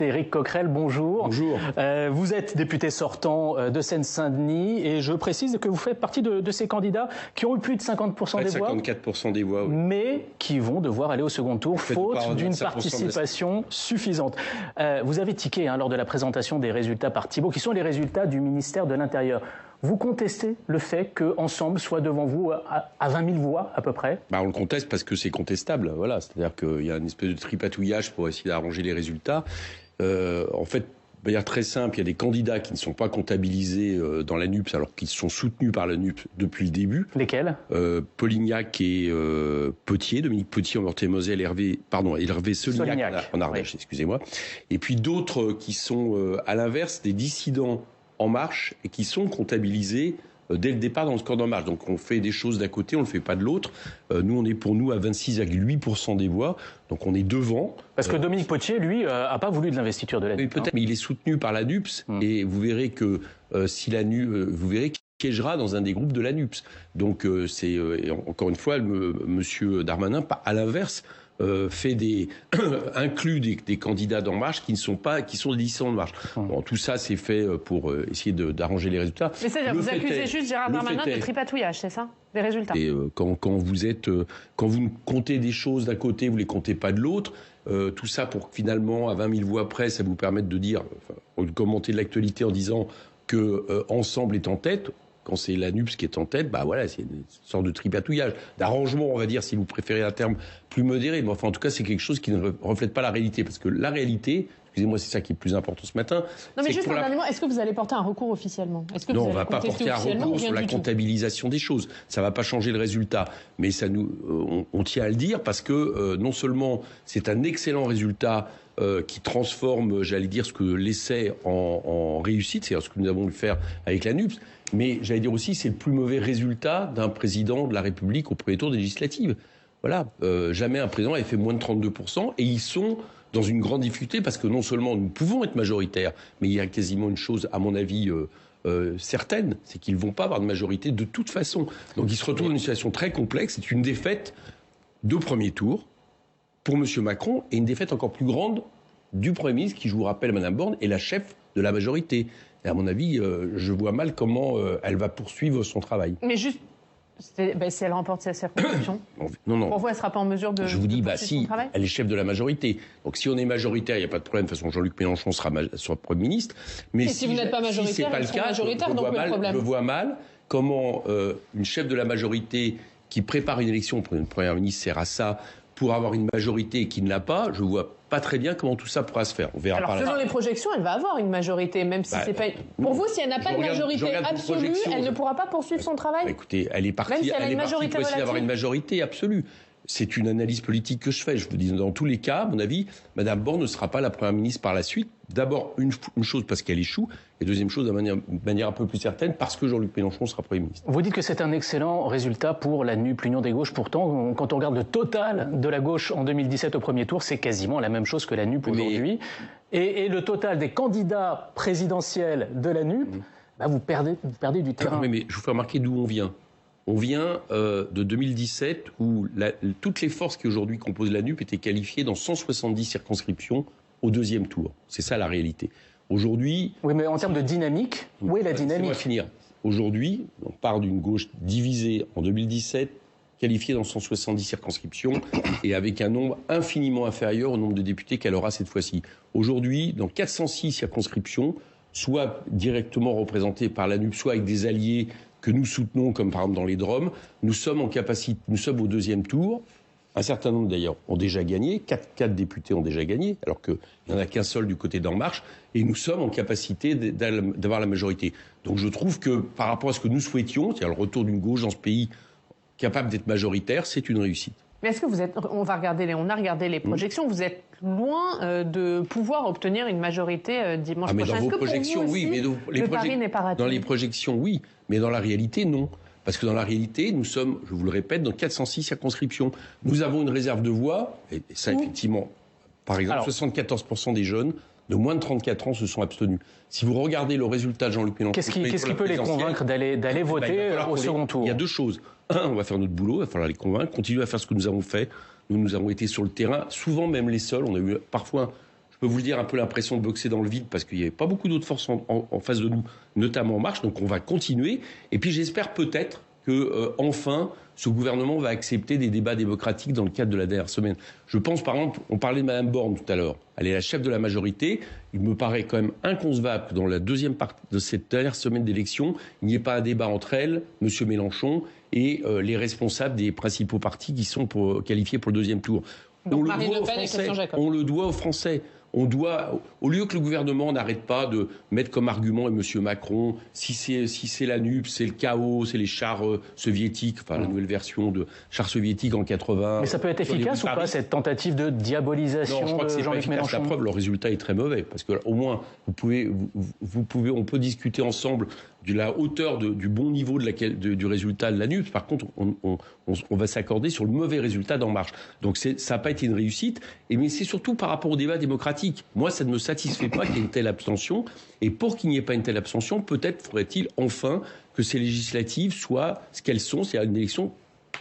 Éric Coquerel, bonjour. Bonjour. Vous êtes député sortant de Seine-Saint-Denis et je précise que vous faites partie de ces candidats qui ont eu plus de 50% des voix. 54% des voix, oui. Mais qui vont devoir aller au second tour faute d'une participation suffisante. Vous avez tiqué lors de la présentation des résultats par Thibault, qui sont les résultats du ministère de l'Intérieur. Vous contestez le fait qu'Ensemble soit devant vous à 20 000 voix à peu près? On le conteste parce que c'est contestable. Voilà. C'est-à-dire qu'il y a une espèce de tripatouillage pour essayer d'arranger les résultats. En fait, de manière très simple, il y a des candidats qui ne sont pas comptabilisés dans la NUPES alors qu'ils sont soutenus par la NUPES depuis le début. Lesquels? Polignac et Potier, Dominique Potier en Meurthe-et-Moselle, Hervé Solignac en Ardèche, excusez-moi. Et puis d'autres qui sont à l'inverse des dissidents En Marche et qui sont comptabilisés dès le départ dans le score d'En Marche. Donc on fait des choses d'un côté, on ne le fait pas de l'autre. Nous, on est pour nous à 26,8% des voix, donc on est devant. Parce que Dominique Potier, lui, n'a pas voulu de l'investiture de la NUPES. Peut-être, mais il est soutenu par la NUPES et vous verrez que si la NUPES, vous verrez qu'il piégera dans un des groupes de la NUPES. Donc c'est encore une fois, Monsieur Darmanin, à l'inverse, inclut des candidats d'En Marche qui sont des dissidents d'En Marche. Bon, tout ça, c'est fait pour essayer d'arranger les résultats. Mais c'est-à-dire, vous accusez juste Gérard Darmanin de tripatouillage, c'est ça? Des résultats. Et quand vous comptez des choses d'un côté, vous les comptez pas de l'autre. Tout ça pour que finalement, à 20 000 voix près, ça vous permette de dire, de commenter l'actualité en disant que Ensemble est en tête. Quand c'est la NUPES qui est en tête, voilà, c'est une sorte de tripatouillage, d'arrangement, on va dire, si vous préférez un terme plus modéré. Mais enfin, en tout cas, c'est quelque chose qui ne reflète pas la réalité. Parce que la réalité, excusez-moi, c'est ça qui est le plus important ce matin. Non, mais juste un dernier mot, est-ce que vous allez porter un recours officiellement? Non, on ne va pas porter un recours sur la comptabilisation des choses. Ça ne va pas changer le résultat. Mais on tient à le dire parce que non seulement c'est un excellent résultat qui transforme, j'allais dire, ce que l'essai en réussite, c'est-à-dire ce que nous avons dû faire avec la NUPES, mais j'allais dire aussi c'est le plus mauvais résultat d'un président de la République au premier tour des législatives. Voilà, jamais un président avait fait moins de 32%, et ils sont dans une grande difficulté parce que non seulement nous pouvons être majoritaires, mais il y a quasiment une chose, à mon avis, certaine, c'est qu'ils ne vont pas avoir de majorité de toute façon. Donc ils se retrouvent dans une situation très complexe. C'est une défaite de premier tour pour M. Macron et une défaite encore plus grande du Premier ministre qui, je vous rappelle, Mme Borne, est la chef de la majorité. Et à mon avis, je vois mal comment elle va poursuivre son travail. Mais juste, si elle remporte sa circonscription, non. Pour vous, elle ne sera pas en mesure de. Je vous dis, si, elle est chef de la majorité. Donc si on est majoritaire, il n'y a pas de problème. De toute façon, Jean-Luc Mélenchon sera Premier ministre. Mais si vous n'êtes pas majoritaire, c'est pas le cas, je vois mal comment une chef de la majorité qui prépare une élection pour une première ministre sert à ça, pour avoir une majorité qui ne l'a pas. Je vois pas très bien comment tout ça pourra se faire. On verra. Alors, selon les projections, elle va avoir une majorité, même si c'est pas. Pour vous, si elle n'a pas de majorité absolue, elle ne pourra pas poursuivre son travail. Écoutez, elle est partie. Même si elle a une majorité pour essayer d'avoir une majorité absolue. C'est une analyse politique que je fais. Je vous dis, dans tous les cas, à mon avis, Mme Borne ne sera pas la première ministre par la suite. D'abord, une chose parce qu'elle échoue, et deuxième chose, de manière un peu plus certaine, parce que Jean-Luc Mélenchon sera Premier ministre. Vous dites que c'est un excellent résultat pour la NUPES, l'Union des gauches. Pourtant, quand on regarde le total de la gauche en 2017 au premier tour, c'est quasiment la même chose que la NUPES aujourd'hui. Et le total des candidats présidentiels de la NUPES, vous perdez du terrain. Mais je vous fais remarquer d'où on vient. On vient de 2017 où toutes les forces qui aujourd'hui composent la NUPES étaient qualifiées dans 170 circonscriptions au deuxième tour. C'est ça la réalité. Aujourd'hui... Oui, mais en termes de dynamique, où est la dynamique? Laissez-moi finir. Aujourd'hui, on part d'une gauche divisée en 2017, qualifiée dans 170 circonscriptions et avec un nombre infiniment inférieur au nombre de députés qu'elle aura cette fois-ci. Aujourd'hui, dans 406 circonscriptions, soit directement représentées par la NUPES, soit avec des alliés que nous soutenons, comme par exemple dans les Drômes, nous sommes au deuxième tour. Un certain nombre d'ailleurs ont déjà gagné, 4 députés ont déjà gagné, alors qu'il n'y en a qu'un seul du côté d'En Marche, et nous sommes en capacité d'avoir la majorité. Donc je trouve que par rapport à ce que nous souhaitions, c'est-à-dire le retour d'une gauche dans ce pays capable d'être majoritaire, c'est une réussite. Mais est-ce que on a regardé les projections, vous êtes loin de pouvoir obtenir une majorité dimanche prochain? Dans vos projections, oui, mais le pari n'est pas raté. Dans les projections, oui, mais dans la réalité, non. Parce que dans la réalité, nous sommes, je vous le répète, dans 406 circonscriptions. Nous avons une réserve de voix, et ça, effectivement, par exemple, 74% des jeunes de moins de 34 ans se sont abstenus. Si vous regardez le résultat de Jean-Luc Mélenchon... Qu'est-ce qui peut les convaincre d'aller voter au second tour? Il y a deux choses. Un, on va faire notre boulot, il va falloir les convaincre, continuer à faire ce que nous avons fait. Nous avons été sur le terrain, souvent même les seuls. On a eu parfois... peux vous le dire, un peu l'impression de boxer dans le vide parce qu'il n'y avait pas beaucoup d'autres forces en face de nous, notamment En Marche. Donc on va continuer. Et puis j'espère peut-être que enfin ce gouvernement va accepter des débats démocratiques dans le cadre de la dernière semaine. Je pense par exemple, on parlait de Mme Borne tout à l'heure, elle est la chef de la majorité, il me paraît quand même inconcevable que dans la deuxième partie de cette dernière semaine d'élection, il n'y ait pas un débat entre elle, M. Mélenchon et les responsables des principaux partis qui sont qualifiés pour le deuxième tour. Donc Marine Le Pen et Christian Jacob. On le doit aux Français. On doit, au lieu que le gouvernement n'arrête pas de mettre comme argument et M. Macron, si c'est la NUP, c'est le chaos, c'est les chars soviétiques, enfin la nouvelle version de chars soviétiques en 80. Mais ça peut être efficace ou pas, cette tentative de diabolisation de Jean-Luc Mélenchon? La preuve, le résultat est très mauvais, parce que au moins on peut discuter ensemble de la hauteur du bon niveau du résultat de la NUP. Par contre, on va s'accorder sur le mauvais résultat d'En Marche. Donc ça n'a pas été une réussite, mais c'est surtout par rapport au débat démocratique. Moi, ça ne me satisfait pas qu'il y ait une telle abstention. Et pour qu'il n'y ait pas une telle abstention, peut-être faudrait-il enfin que ces législatives soient ce qu'elles sont, c'est-à-dire une élection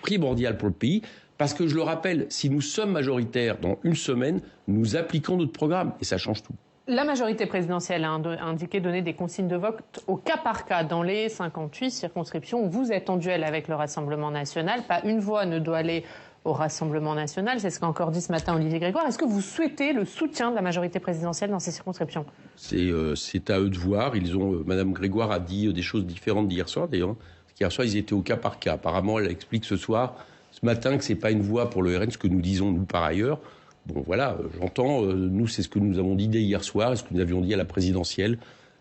primordiale pour le pays. Parce que, je le rappelle, si nous sommes majoritaires dans une semaine, nous appliquons notre programme. Et ça change tout. La majorité présidentielle a indiqué donner des consignes de vote au cas par cas dans les 58 circonscriptions où vous êtes en duel avec le Rassemblement national. Pas une voix ne doit aller au Rassemblement national. C'est ce qu'a encore dit ce matin Olivier Grégoire. Est-ce que vous souhaitez le soutien de la majorité présidentielle dans ces circonscriptions? C'est à eux de voir. Madame Grégoire a dit des choses différentes d'hier soir, d'ailleurs. Hier soir, ils étaient au cas par cas. Apparemment, elle explique ce matin, que c'est pas une voix pour le RN, ce que nous disons, nous, par ailleurs. Bon, voilà, j'entends. Nous, c'est ce que nous avons dit dès hier soir, ce que nous avions dit à la présidentielle.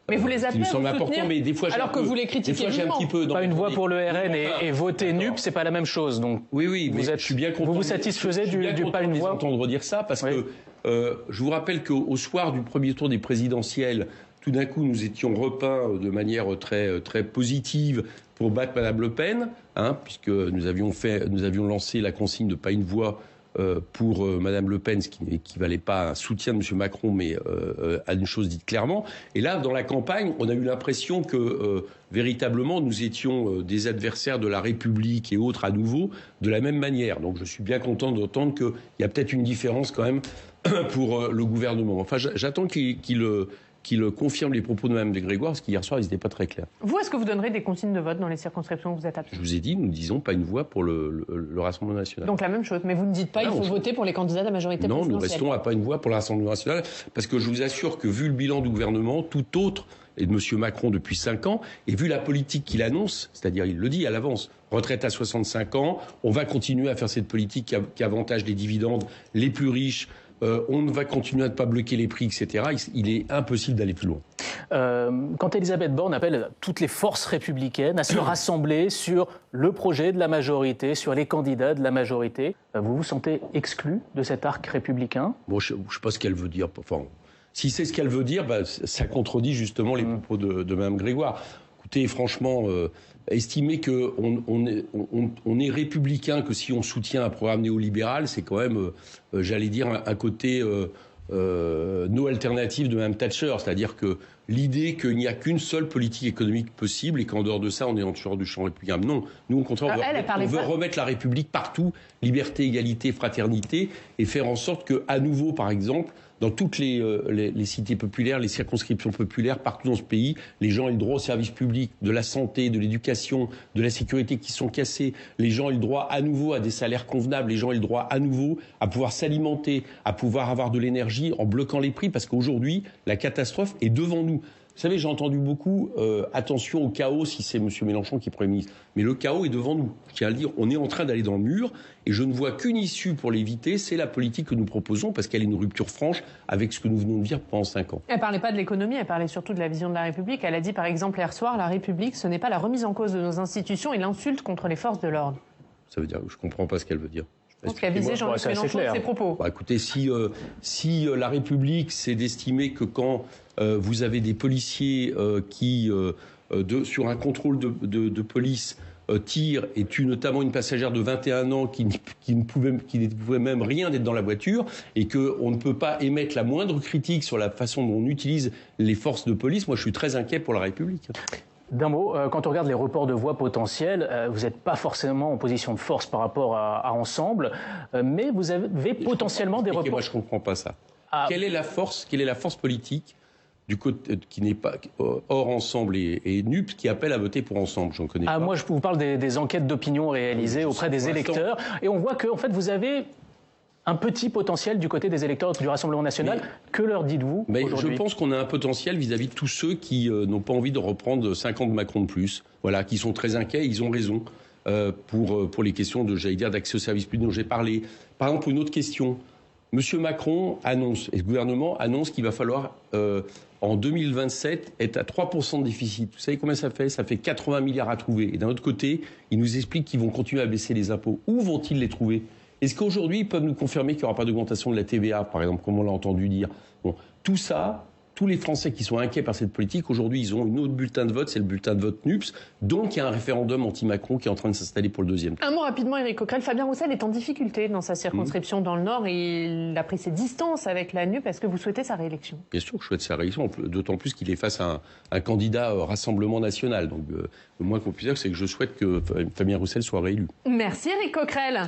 Mais vous les appelez à vous soutenir, mais des fois, alors que vous les critiquez vivement. Pas une voix pour le RN et voter NUP, c'est pas la même chose. Donc oui, mais je suis bien content. Vous vous satisfaisez du pas une voix? Entendre dire ça, parce que je vous rappelle qu'au soir du premier tour des présidentielles, tout d'un coup, nous étions repeints de manière très, très positive pour battre Mme Le Pen, puisque nous avions lancé la consigne de pas une voix pour Mme Le Pen, ce qui n'équivalait pas à un soutien de M. Macron, mais à une chose dite clairement. Et là, dans la campagne, on a eu l'impression que véritablement, nous étions des adversaires de la République et autres à nouveau, de la même manière. Donc je suis bien content d'entendre qu'il y a peut-être une différence quand même pour le gouvernement. Enfin, j'attends qu'il confirme les propos de Mme de Grégoire, parce qu'hier soir, ils n'étaient pas très clairs. Vous, est-ce que vous donnerez des consignes de vote dans les circonscriptions où vous êtes absent? Je vous ai dit, nous disons pas une voix pour le Rassemblement national. Donc la même chose, mais vous ne dites pas qu'il faut voter pour les candidats de la majorité présidentielle. Non, nous restons à pas une voix pour le Rassemblement national, parce que je vous assure que vu le bilan du gouvernement, tout autre, et de M. Macron depuis 5 ans, et vu la politique qu'il annonce, c'est-à-dire il le dit à l'avance, retraite à 65 ans, on va continuer à faire cette politique qui avantage les dividendes les plus riches, on va continuer à ne pas bloquer les prix, etc. Il est impossible d'aller plus loin. Quand Elisabeth Borne appelle toutes les forces républicaines à se rassembler sur le projet de la majorité, sur les candidats de la majorité, vous vous sentez exclu de cet arc républicain? Bon, je ne sais pas ce qu'elle veut dire. Enfin, si c'est ce qu'elle veut dire, ça contredit justement les propos de Mme Grégoire. Écoutez, franchement, estimer qu'on est républicain que si on soutient un programme néolibéral, c'est quand même, j'allais dire, un côté no alternative de Mme Thatcher. C'est-à-dire que l'idée qu'il n'y a qu'une seule politique économique possible et qu'en dehors de ça, on est en dehors du champ républicain. Non, nous, au contraire, on veut remettre la République partout, liberté, égalité, fraternité, et faire en sorte qu'à nouveau, par exemple, dans toutes les cités populaires, les circonscriptions populaires, partout dans ce pays, les gens aient le droit aux services publics, de la santé, de l'éducation, de la sécurité qui sont cassés. Les gens aient le droit à nouveau à des salaires convenables. Les gens aient le droit à nouveau à pouvoir s'alimenter, à pouvoir avoir de l'énergie en bloquant les prix. Parce qu'aujourd'hui, la catastrophe est devant nous. Vous savez, j'ai entendu beaucoup attention au chaos si c'est M. Mélenchon qui est Premier ministre. Mais le chaos est devant nous. Je tiens à le dire, on est en train d'aller dans le mur et je ne vois qu'une issue pour l'éviter, c'est la politique que nous proposons parce qu'elle est une rupture franche avec ce que nous venons de dire pendant 5 ans. Elle ne parlait pas de l'économie, elle parlait surtout de la vision de la République. Elle a dit par exemple hier soir, la République, ce n'est pas la remise en cause de nos institutions et l'insulte contre les forces de l'ordre. Ça veut dire que je ne comprends pas ce qu'elle veut dire. Je pense qu'elle visait Jean-Luc Mélenchon de ses propos. Écoutez, si la République, c'est d'estimer que quand vous avez des policiers qui, sur un contrôle de police, tirent et tuent notamment une passagère de 21 ans qui ne pouvait même rien d'être dans la voiture et qu'on ne peut pas émettre la moindre critique sur la façon dont on utilise les forces de police, moi je suis très inquiet pour la République. D'un mot, quand on regarde les reports de voix potentiels, vous n'êtes pas forcément en position de force par rapport à Ensemble, mais vous avez potentiellement des reports. Moi, je ne comprends pas ça. Quelle est la force politique du côté qui n'est pas hors Ensemble et NUP qui appelle à voter pour Ensemble? J'en connais pas. Moi, je vous parle des enquêtes d'opinion réalisées auprès des électeurs. Et on voit que, en fait, vous avez un petit potentiel du côté des électeurs du Rassemblement national. Que leur dites-vous aujourd'hui? Je pense qu'on a un potentiel vis-à-vis de tous ceux qui n'ont pas envie de reprendre 5 ans de Macron de plus. Voilà, qui sont très inquiets, ils ont raison pour les questions d'accès aux services publics dont j'ai parlé. Par exemple, une autre question. Monsieur Macron annonce, et le gouvernement annonce qu'il va falloir, en 2027, être à 3% de déficit. Vous savez combien ça fait? Ça fait 80 milliards à trouver. Et d'un autre côté, ils nous expliquent qu'ils vont continuer à baisser les impôts. Où vont-ils les trouver? Est-ce qu'aujourd'hui, ils peuvent nous confirmer qu'il n'y aura pas d'augmentation de la TVA, par exemple, comme on l'a entendu dire? Bon, tout ça, tous les Français qui sont inquiets par cette politique, aujourd'hui, ils ont une autre bulletin de vote, c'est le bulletin de vote NUPS. Donc, il y a un référendum anti-Macron qui est en train de s'installer pour le deuxième tour. Un mot rapidement, Éric Coquerel. Fabien Roussel est en difficulté dans sa circonscription dans le Nord. Il a pris ses distances avec la NUP. Est-ce que vous souhaitez sa réélection? Bien sûr que je souhaite sa réélection, d'autant plus qu'il est face à un candidat Rassemblement national. Donc, le moins qu'on puisse dire, c'est que je souhaite que Fabien Roussel soit réélu. Merci, Éric Coquerel.